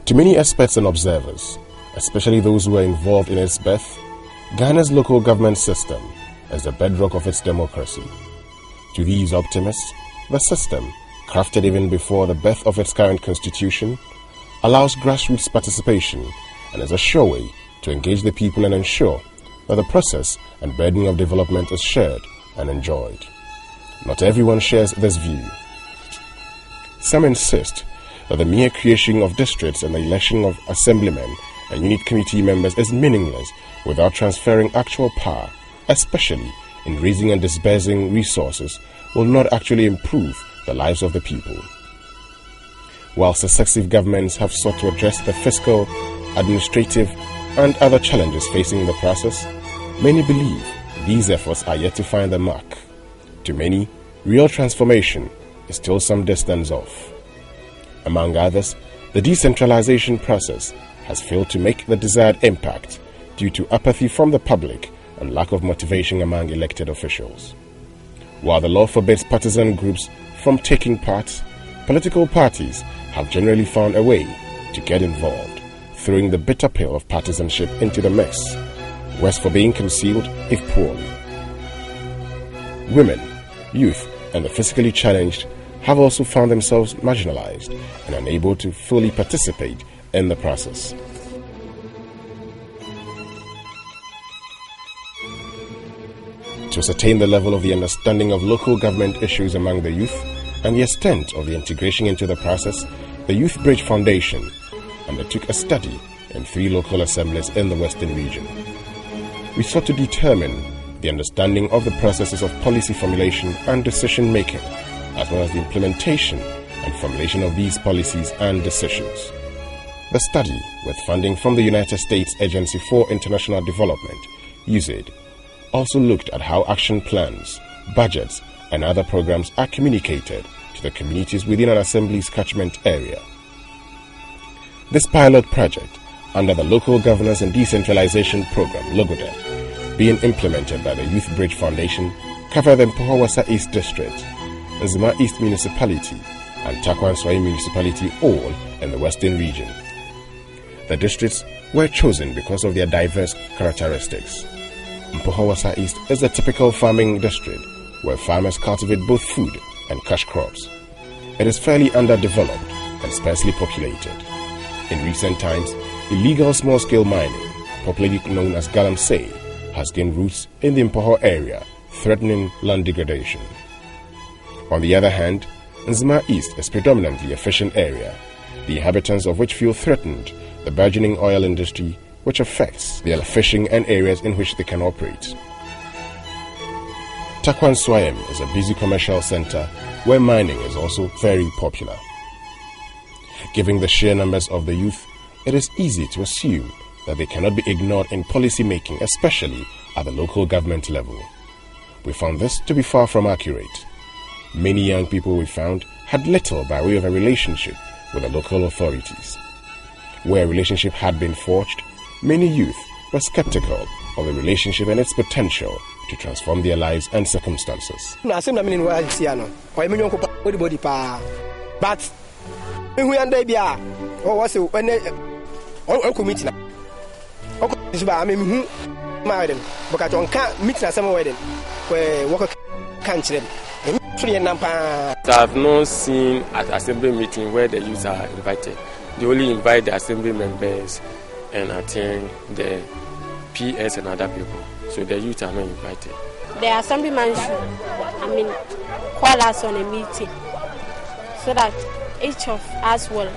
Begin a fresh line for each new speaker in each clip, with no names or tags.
To many experts and observers, especially those who are involved in its birth, Ghana's local government system is the bedrock of its democracy. To these optimists, the system, crafted even before the birth of its current constitution, allows grassroots participation and is a sure way to engage the people and ensure that the process and burden of development is shared and enjoyed. Not everyone shares this view. Some insist that the mere creation of districts and the election of assemblymen and unit committee members is meaningless without transferring actual power, especially in raising and disbursing resources, will not actually improve the lives of the people. While successive governments have sought to address the fiscal, administrative, and other challenges facing the process, many believe these efforts are yet to find the mark. To many, real transformation is still some distance off. Among others, the decentralization process has failed to make the desired impact due to apathy from the public and lack of motivation among elected officials. While the law forbids partisan groups from taking part, political parties have generally found a way to get involved, throwing the bitter pill of partisanship into the mix, worse for being concealed if poorly. Women, youth, and the physically challenged have also found themselves marginalized and unable to fully participate in the process. To ascertain the level of the understanding of local government issues among the youth and the extent of the integration into the process, the Youth Bridge Foundation undertook a study in 3 local assemblies in the Western region. We sought to determine the understanding of the processes of policy formulation and decision-making, as well as the implementation and formulation of these policies and decisions. The study, with funding from the United States Agency for International Development, USAID, also looked at how action plans, budgets, and other programs are communicated to the communities within an assembly's catchment area. This pilot project, under the Local Governance and Decentralization Program, Logodep, being implemented by the Youth Bridge Foundation, covered the Mpawasa East District, Nzima East Municipality, and Takwanswai Municipality, all in the Western region. The districts were chosen because of their diverse characteristics. Mpawasa East is a typical farming district where farmers cultivate both food and cash crops. It is fairly underdeveloped and sparsely populated. In recent times, illegal small-scale mining, popularly known as galamsey, has gained roots in the Mpaho area, threatening land degradation. On the other hand, Nzima East is predominantly a fishing area, the inhabitants of which feel threatened the burgeoning oil industry, which affects their fishing and areas in which they can operate. Takwanswai is a busy commercial center where mining is also very popular. Given the sheer numbers of the youth, it is easy to assume that they cannot be ignored in policy making, especially at the local government level. We found this to be far from accurate. Many young people we found had little by way of a relationship with the local authorities. Where a relationship had been forged, many youth were skeptical of the relationship and its potential to transform their lives and circumstances. But
I have not seen at assembly meeting where the youth are invited. They only invite the assembly members and attend the PS and other people. So the youth are not invited.
The assemblyman should, call us on a meeting so that each of us will,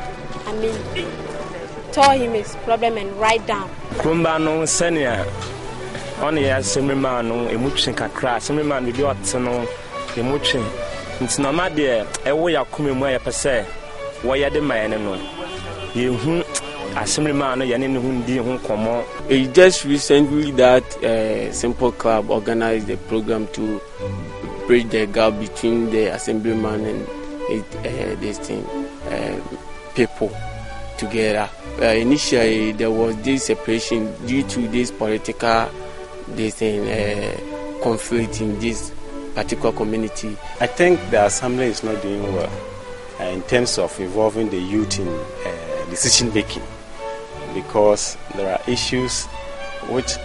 tell him his problem and write down.
Kumbano senior On the assembly man, emotion can crash, assembly man with your emotion. It's no matter a way of coming where per se, why are the man and you assembly man, who come on.
It's just recently that Simple Club organized a program to bridge the gap between the assemblyman and this thing, people together. Initially, there was this separation due to this political conflict in this particular community.
I think the assembly is not doing well in terms of involving the youth in decision making, because there are issues which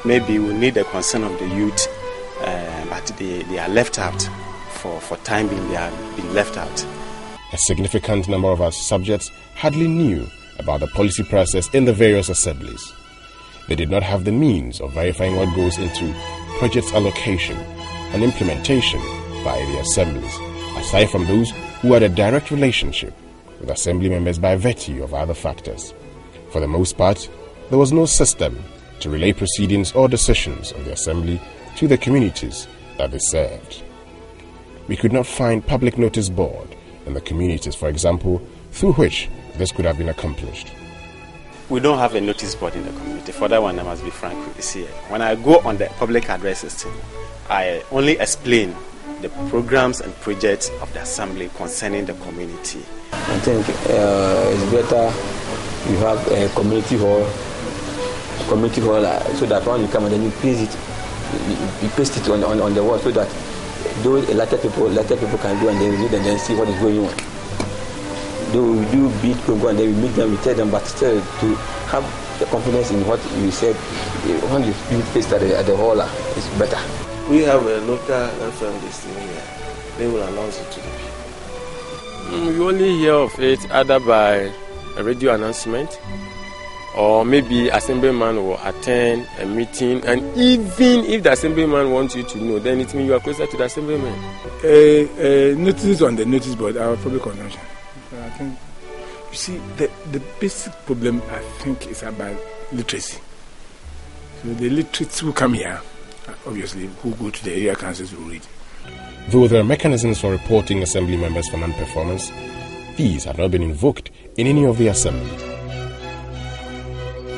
maybe will need the concern of the youth, but they are left out. For time being, they are being left out.
A significant number of our subjects hardly knew about the policy process in the various assemblies. They did not have the means of verifying what goes into project allocation and implementation by the assemblies, aside from those who had a direct relationship with assembly members by virtue of other factors. For the most part, there was no system to relay proceedings or decisions of the assembly to the communities that they served. We could not find public notice board in the communities, for example, through which this could have been accomplished.
We don't have a notice board in the community. For that one, I must be frank with this here. When I go on the public addresses, I only explain the programs and projects of the assembly concerning the community.
I think it's better you have a community hall, so that when you come and then you paste it on the wall, so that those elected people can go and then read and then see what is going on. Though we do beat program and then we meet them, we tell them, but still to have the confidence in what you said, when you paste at the hall, it's better.
We have a local FM listing here. They will announce it to the people.
We only hear of it either by a radio announcement, or maybe assemblyman will attend a meeting, and even if the assemblyman wants you to know, then it means you are closer to the assemblyman.
Notices on the notice board are public consumption. I think, you see, the basic problem, I think, is about literacy. So the literates who come here, obviously, who go to the area councils will read.
Though there are mechanisms for reporting assembly members for non-performance, these have not been invoked in any of the assemblies.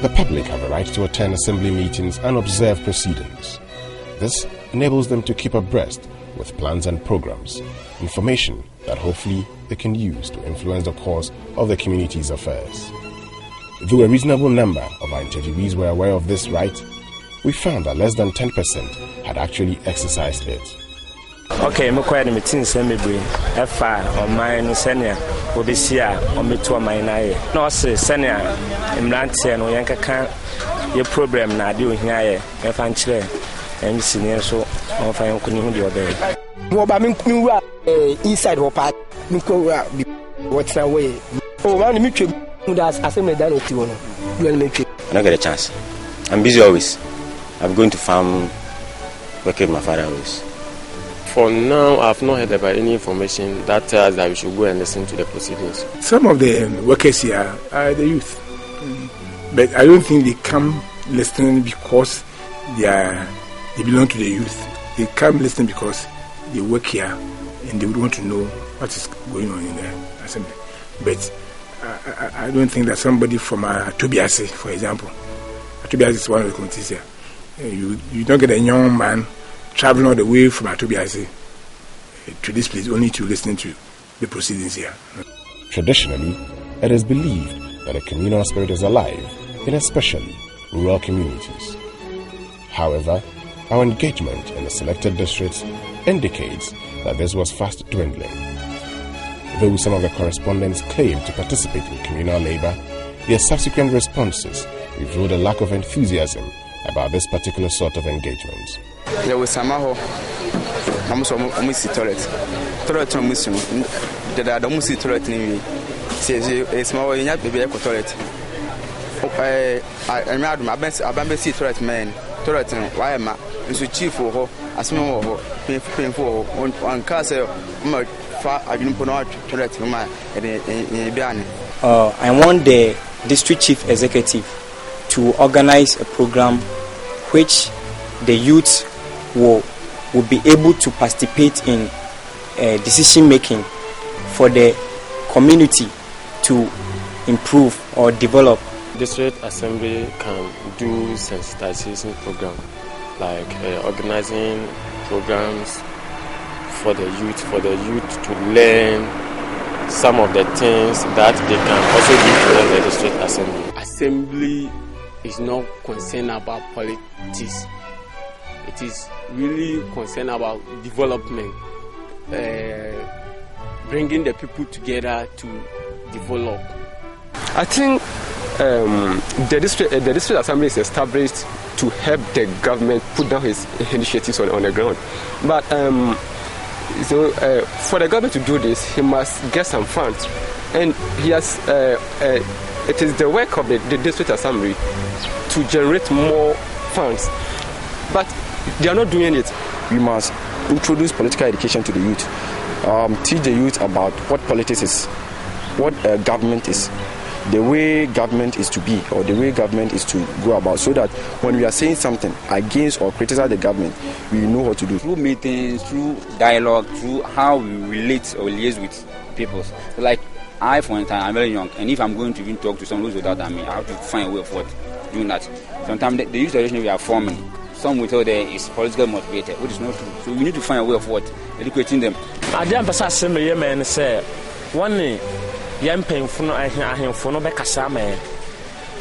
The public have a right to attend assembly meetings and observe proceedings. This enables them to keep abreast with plans and programs, information that hopefully they can use to influence the course of the community's affairs. Though a reasonable number of our interviewees were aware of this right, we found that less than 10% had actually exercised it.
Okay, I'm quite a meeting assembly. F5 on my senior, Odyssia, on me to a minor. No, senior, in Blantian or Yanka can't your problem now doing here, if I'm chair, and senior so on fine couldn't do your day.
What about me inside or part? What's away? Oh, I'm the who does assembly done with you. I
don't get a chance. I'm busy always. I'm going to farm, work with my father always.
For now, I've not heard about any information that tells us that we should go and listen to the proceedings.
Some of the workers here are the youth, but I don't think they come listening because they belong to the youth. They come listening because they work here and they would want to know what is going on in the assembly. But I don't think that somebody from Tobiase, for example, Tobiase is one of the communities here. You don't get a young man traveling all the way from Atobiase to this place only to listen to the proceedings here.
Traditionally, it is believed that a communal spirit is alive in especially rural communities. However, our engagement in the selected districts indicates that this was fast dwindling. Though some of the correspondents claimed to participate in communal labor, their subsequent responses revealed a lack of enthusiasm about this particular sort of engagement.
There was some almost toilet. Toilet on Muslim. The Domusi toilet name says a small baby toilet. I'm out my best. I bamboo toilet man. Toilet why am I? And chief for her, a small painful one castle. I didn't put out toilet in my
I want the district chief executive to organize a program which the youth will be able to participate in decision making for the community to improve or develop.
District Assembly can do sensitization program, like organizing programs for the youth to learn some of the things that they can also do in the District Assembly.
Assembly is not concerned about politics. It is really concerned about development, bringing the people together to develop.
I think the district assembly is established to help the government put down his initiatives on the ground. But for the government to do this, he must get some funds, and he has. It is the work of the district assembly to generate more funds, but they are not doing it.
We must introduce political education to the youth, teach the youth about what politics is, what government is, the way government is to be, or the way government is to go about, so that when we are saying something against or criticize the government, we know what to do.
Through meetings, through dialogue, through how we relate or liaise with people. So like I, for instance, I'm very young, and if I'm going to even talk to someone who's without me, I have to find a way of what doing that. Sometimes the youth generation we are forming, some will tell them it's politically motivated, which is not true. So we need to find a way of what educating them.
I didn't pass assembly, man. Say one day. Young painful, I hear for no back as man.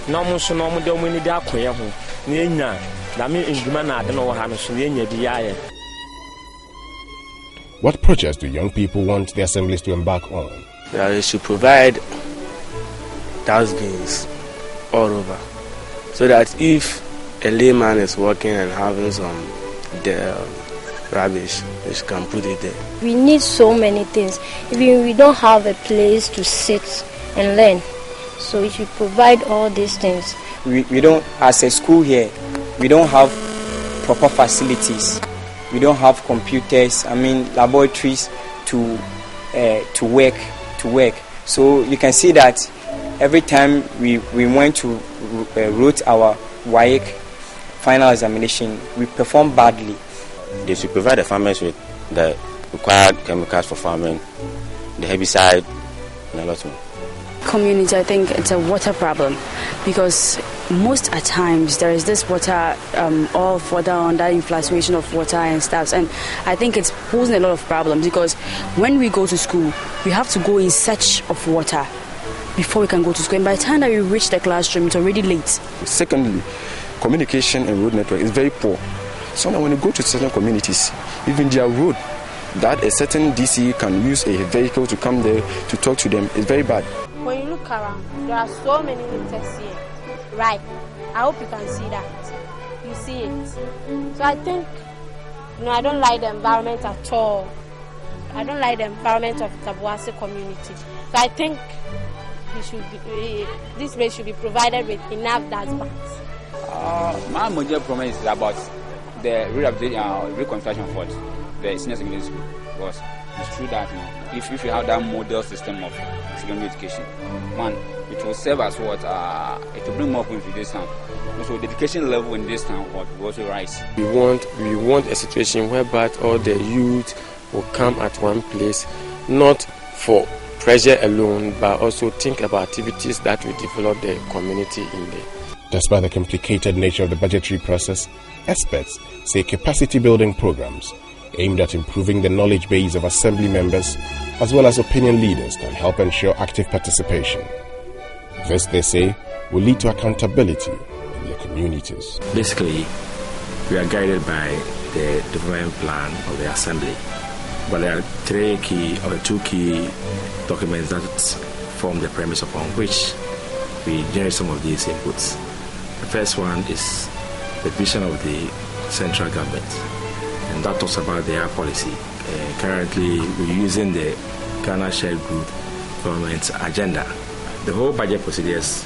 No more so no more than we need that queer home. Nina, that means human, I don't know how to see the.
What projects do young people want the assemblies to embark on?
They should provide dustbins all over, so that if a layman is working and having some rubbish, which can put it there.
We need so many things. Even we don't have a place to sit and learn, so we should provide all these things.
We don't, as a school here, we don't have proper facilities. We don't have computers, laboratories to work. So you can see that every time we went to wrote our WAEC final examination, we performed badly.
They should provide the farmers with the required chemicals for farming, the herbicide, and a lot more.
Community, I think it's a water problem, because most at times there is this water all further on that infiltration of water and stuff, and I think it's posing a lot of problems, because when we go to school we have to go in search of water before we can go to school, and by the time that we reach the classroom it's already late.
Secondly, communication and road network is very poor. So now when you go to certain communities, even their road that a certain DC can use a vehicle to come there to talk to them is very bad.
When you look around, there are so many winters here. Right. I hope you can see that. You see it. So I think, I don't like the environment at all. I don't like the environment of Tabuasi community. So I think this place should be provided with enough dustbins.
My major promise is about the reconstruction for the senior secondary school, because it's true that if you have that model system of secondary education, it will serve as what it will bring more people to this town. So the education level in this town will also rise.
We want a situation whereby all the youth will come at one place, not for pressure alone, but also think about activities that will develop the community in there.
Despite the complicated nature of the budgetary process, experts say capacity building programs aimed at improving the knowledge base of assembly members as well as opinion leaders can help ensure active participation. This, they say, will lead to accountability in their communities.
Basically, we are guided by the development plan of the assembly, but there are two key documents that form the premise upon which we generate some of these inputs. The first one is the vision of the central government, and that talks about their policy. Currently, we're using the Ghana Shared Group government agenda. The whole budget procedures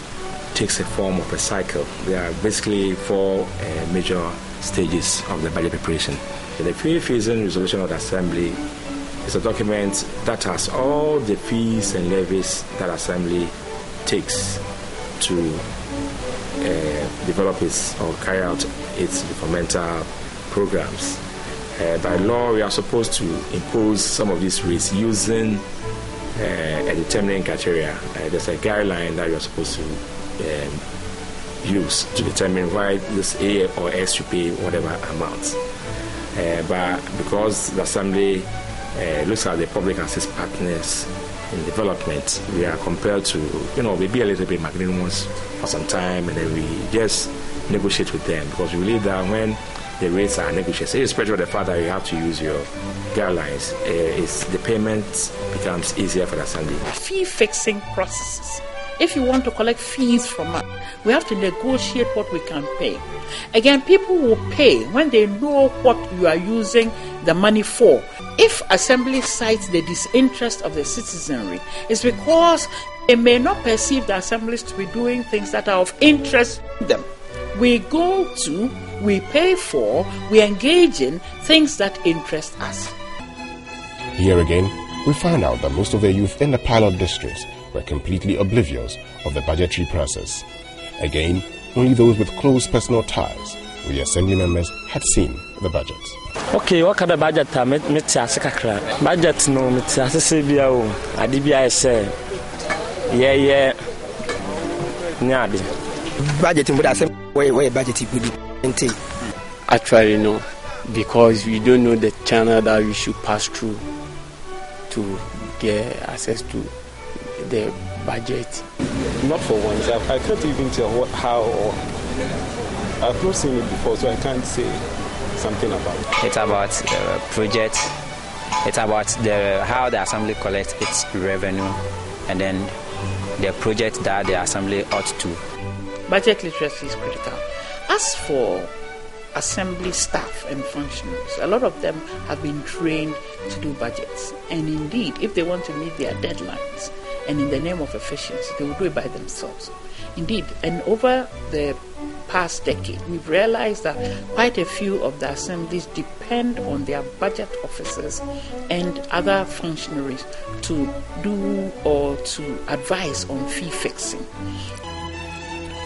takes a form of a cycle. There are basically four major stages of the budget preparation. The pre-phasing resolution of the Assembly is a document that has all the fees and levies that Assembly takes to develop or carry out its developmental programs. By law, we are supposed to impose some of these rates using a determining criteria. There's a guideline that you are supposed to use to determine why this A or S should pay whatever amount. But because the Assembly looks at the public and its partners in development, we are compelled to, maybe a little bit magnanimous for some time, and then we just negotiate with them, because we believe that when the rates are negotiated, irrespective of the fact that you have to use your guidelines, the payment becomes easier for the Assembly.
Fee fixing processes. If you want to collect fees from us, we have to negotiate what we can pay. Again, people will pay when they know what you are using the money for. If Assembly cites the disinterest of the citizenry, it's because they may not perceive the assemblies to be doing things that are of interest to them. We go to, we pay for, we engage in things that interest us.
Here again, we find out that most of the youth in the pilot districts were completely oblivious of the budgetary process. Again, only those with close personal ties with the assembly members had seen the budget.
Okay, what kind of budget? Budget no,
budget actually no, because we don't know the channel that we should pass through to get access to the budget.
Not for once. I can't even tell how, or I've not seen it before, so I can't say something about it.
It's about the project. It's about how the assembly collects its revenue, and then the project that the assembly ought to.
Budget literacy is critical. As for assembly staff and functionaries, a lot of them have been trained to do budgets, and indeed, if they want to meet their deadlines, and in the name of efficiency, they will do it by themselves. Indeed, and over the past decade, we've realized that quite a few of the assemblies depend on their budget officers and other functionaries to do or to advise on fee fixing.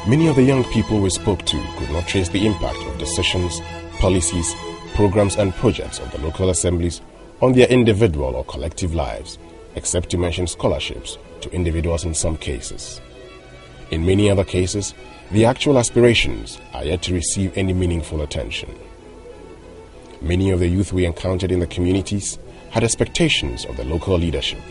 Many of the young people we spoke to could not trace the impact of decisions, policies, programs and projects of the local assemblies on their individual or collective lives, except to mention scholarships to individuals in some cases. In many other cases, the actual aspirations are yet to receive any meaningful attention. Many of the youth we encountered in the communities had expectations of the local leadership.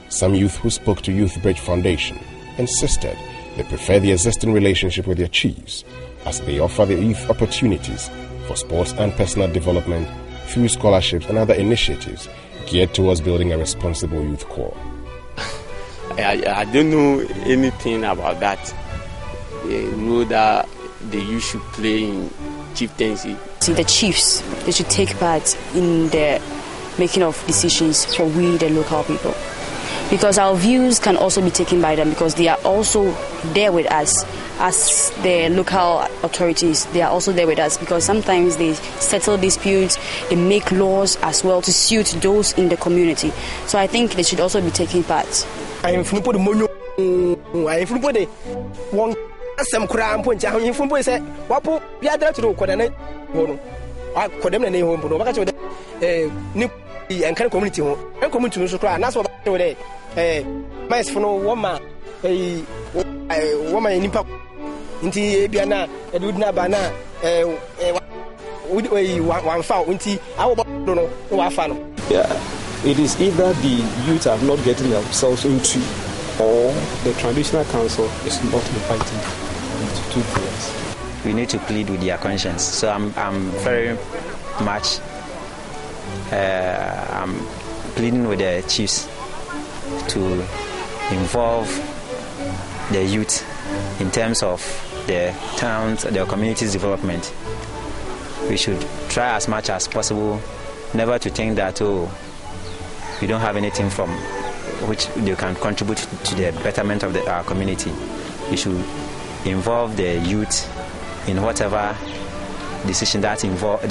Some youth who spoke to Youth Bridge Foundation insisted they prefer the existing relationship with their chiefs, as they offer the youth opportunities for sports and personal development through scholarships and other initiatives geared towards building a responsible youth corps.
I don't know anything about that. They know that the youth should play in chieftaincy.
See, the chiefs, they should take part in the making of decisions for we, the local people. Because our views can also be taken by them, because they are also there with us as the local authorities. They are also there with us because sometimes they settle disputes, they make laws as well to suit those in the community. So I think they should also be taking part.
Mais fono woma woma nipa nti bia na edudna bana wan fa nti awo no wa fa no.
Yeah, it is either the youth are not getting themselves into, or the traditional council is not inviting into two prayers.
We need to plead with their conscience. So I'm very much I'm pleading with the chiefs to involve the youth in terms of the towns, the community's development. We should try as much as possible never to think that, we don't have anything from which they can contribute to the betterment of our community. We should involve the youth in whatever decision that involves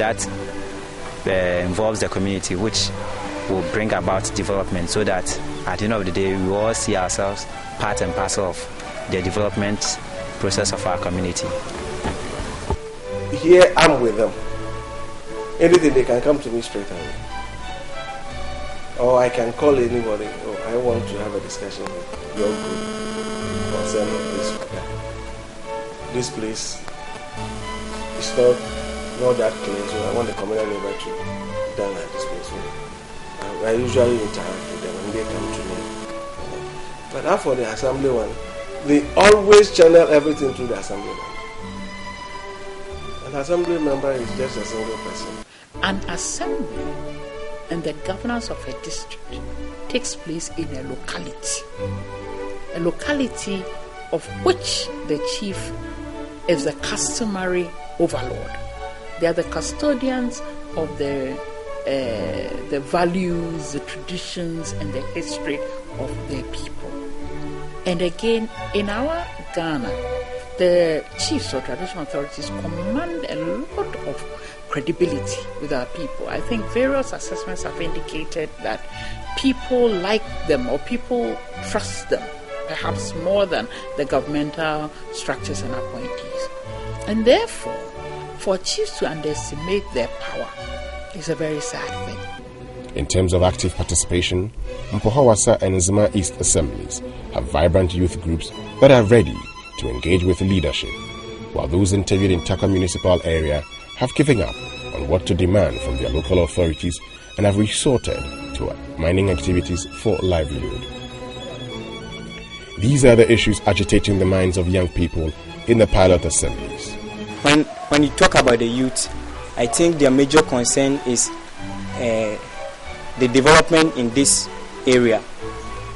the community, which will bring about development, so that at the end of the day we all see ourselves part and parcel of the development process of our community.
Here I'm with them. Anything, they can come to me straight away. Or I can call anybody. Oh, I want to have a discussion with your group concerning this matter. This place is not that clean, so I want the communal labor to be done at this place. So I usually interact with them and they come to me. But as for the assembly one, they always channel everything through the assembly one. An assembly member is just a single person.
An assembly and the governance of a district takes place in a locality of which the chief is the customary overlord. They are the custodians of the values, the traditions, and the history of their people. And again, in our Ghana, the chiefs or traditional authorities command a lot of credibility with our people. I think various assessments have indicated that people like them or people trust them, perhaps more than the governmental structures and appointees. And therefore, for chiefs to underestimate their power is a very sad thing.
In terms of active participation, Mpohawasa and Zima East assemblies have vibrant youth groups that are ready to engage with leadership, while those interviewed in Takwa municipal area have given up on what to demand from their local authorities and have resorted to mining activities for livelihood. These are the issues agitating the minds of young people in the pilot assemblies.
When you talk about the youth, I think their major concern is the development in this area.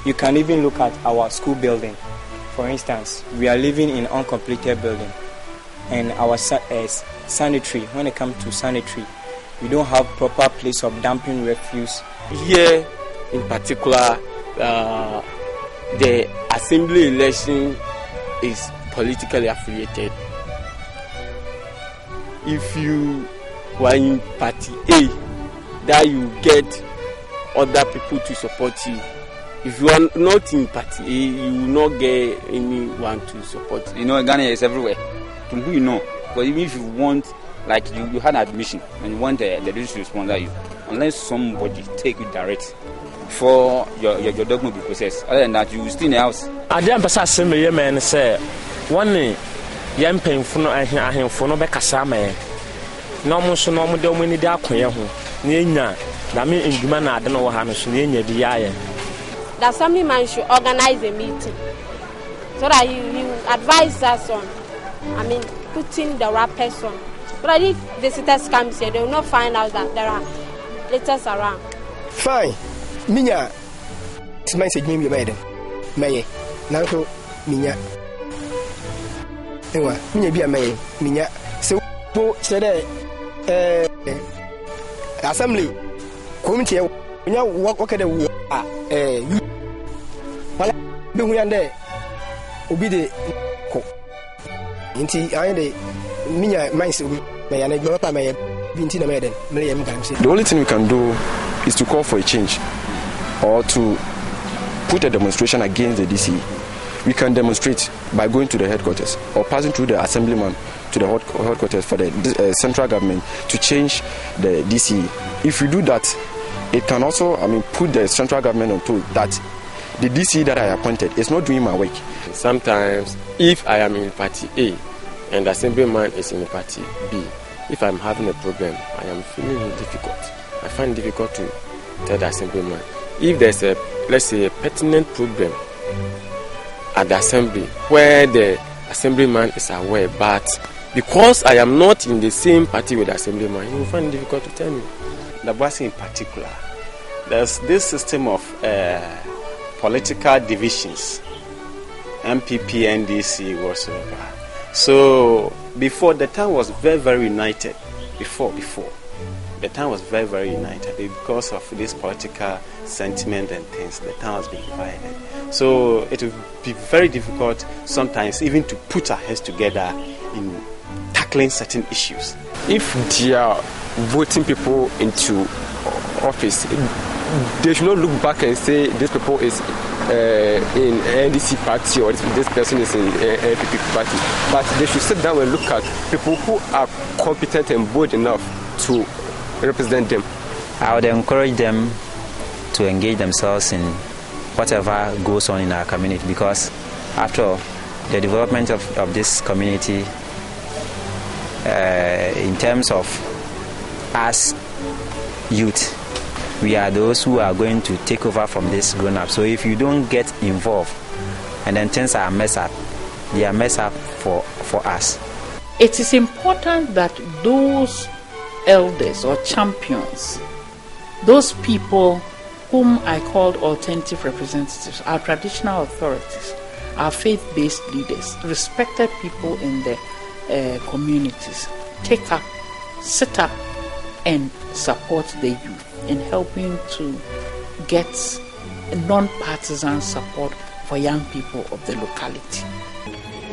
You can even look at our school building. For instance, we are living in an uncompleted building, and our sanitary, when it comes to sanitary, we don't have proper place of dumping refuse.
Here, in particular, the assembly election is politically affiliated. If you were in party A, that you get other people to support you. If you are not in party A, you will not get anyone to support you.
You know, Ghana is everywhere. From who you know. But even if you want, like you had admission and you want the district to sponsor you, unless somebody take you direct for your document be processed. Other than that, you will stay in the house.
I didn't pass assembly man say one young painful for no back a man. No more so no more than we need that queer home. Nina, that mean in Gumana, I don't know how much near the eye.
The assemblyman should organize a meeting so that he advise us on, putting the right person. But if visitors come here, they will not find out that there are letters around.
Fine. Minya, it's my saying you made it. May Nanko Minya. Minya be a may, Minya. So, said assembly, committee, when you walk at the war, you. Well, be there. Obede ko. Inti ayende minya minds may and go up may binti na meden.
The only thing we can do is to call for a change or to put a demonstration against the DCE. We can demonstrate by going to the headquarters or passing through the assemblyman to the headquarters for the central government to change the DCE. If we do that, it can also, put the central government on told that the DCE that I appointed is not doing my work.
Sometimes, if I am in party A and the assemblyman is in party B, if I'm having a problem, I am feeling it difficult. I find it difficult to tell the assemblyman. If there's let's say, a pertinent problem at the assembly where the assemblyman is aware, but because I am not in the same party with the assemblyman, he will find it difficult to tell me.
The Boise in particular, there's this system of political divisions, MPP, NDC, whatsoever. So before, the town was very, very united. Before, the town was very, very united. Because of this political sentiment and things, the town has been divided. So it will be very difficult sometimes even to put our heads together in tackling certain issues.
If they are voting people into office, they should not look back and say this people is in NDC party or this person is in NPP party, but they should sit down and look at people who are competent and bold enough to represent them.
I would encourage them to engage themselves in whatever goes on in our community, because after all, the development of this community, in terms of us youth, we are those who are going to take over from this grown-up. So if you don't get involved and then things are messed up, they are messed up for us.
It is important that those elders or champions, those people whom I called alternative representatives, our traditional authorities, our faith-based leaders, respected people in the communities, take up, sit up, and support the youth in helping to get non-partisan support for young people of the locality.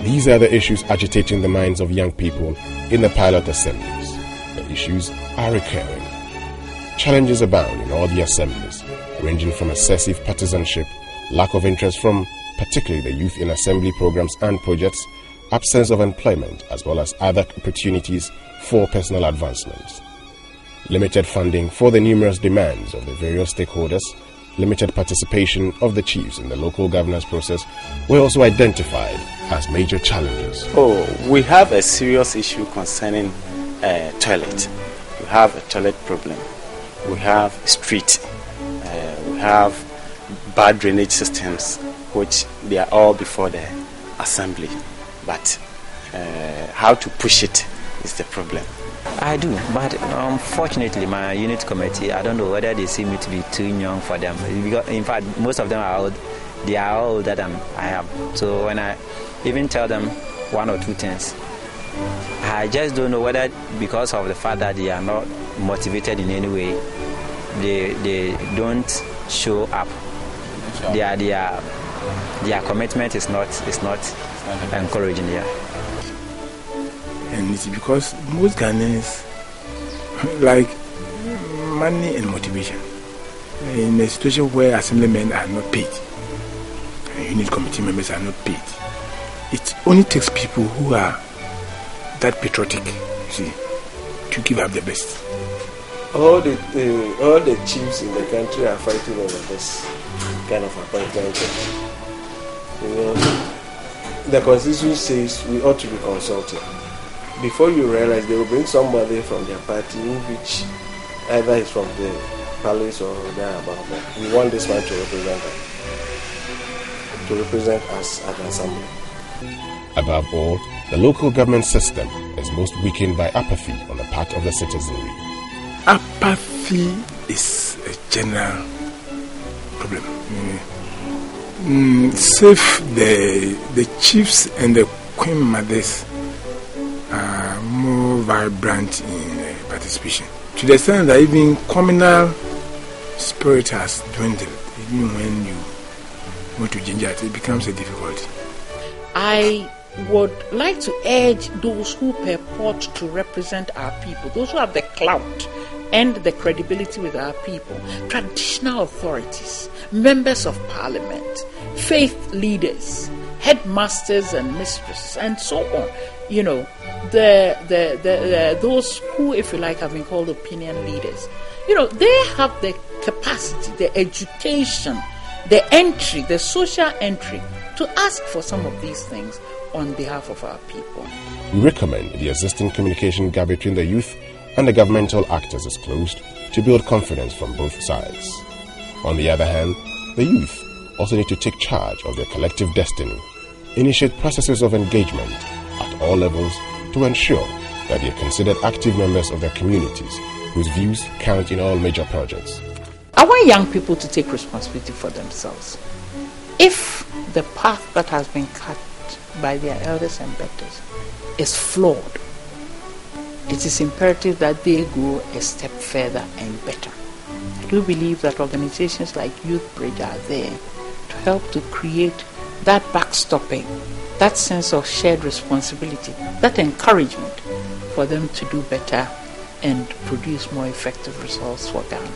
These are the issues agitating the minds of young people in the pilot assemblies. The issues are recurring. Challenges abound in all the assemblies, ranging from excessive partisanship, lack of interest from particularly the youth in assembly programs and projects, absence of employment, as well as other opportunities for personal advancements. Limited funding for the numerous demands of the various stakeholders, limited participation of the chiefs in the local governance process were also identified as major challenges.
We have a serious issue concerning toilet. We have a toilet problem. We have street. We have bad drainage systems, which they are all before the assembly. But how to push it is the problem.
I do, but unfortunately my unit committee, I don't know whether they see me to be too young for them. Because in fact, most of them are old. They are all older than I am. So when I even tell them one or two things, I just don't know whether because of the fact that they are not motivated in any way, they don't show up. Their commitment is not encouraging here.
And it's because most Ghanaians like money and motivation. In a situation where assemblymen are not paid, and unit committee members are not paid, it only takes people who are that patriotic, you see, to give up their best.
All the chiefs in the country are fighting over this kind of appointment. You know, the constitution says we ought to be consulted. Before you realize, they will bring somebody from their party, which either is from the palace or thereabout. We want this man to represent us at the assembly.
Above all, the local government system is most weakened by apathy on the part of the citizenry.
Apathy is a general problem. Save the chiefs and the queen mothers are more vibrant in participation, to the extent that even communal spirit has dwindled. Even when you want to ginger it, it becomes a difficulty.
I would like to urge those who purport to represent our people, those who have the clout and the credibility with our people, traditional authorities, members of parliament, faith leaders, headmasters and mistresses, and so on. You know, those who, if you like, have been called opinion leaders. You know, they have the capacity, the education, the entry, the social entry to ask for some of these things on behalf of our people.
We recommend the existing communication gap between the youth and the governmental actors is closed to build confidence from both sides. On the other hand, the youth also need to take charge of their collective destiny, initiate processes of engagement at all levels to ensure that they are considered active members of their communities whose views count in all major projects.
I want young people to take responsibility for themselves. If the path that has been cut by their elders and betters is flawed, it is imperative that they go a step further and better. I do believe that organizations like Youth Bridge are there to help to create that backstopping, that sense of shared responsibility, that encouragement for them to do better and produce more effective results for Ghana.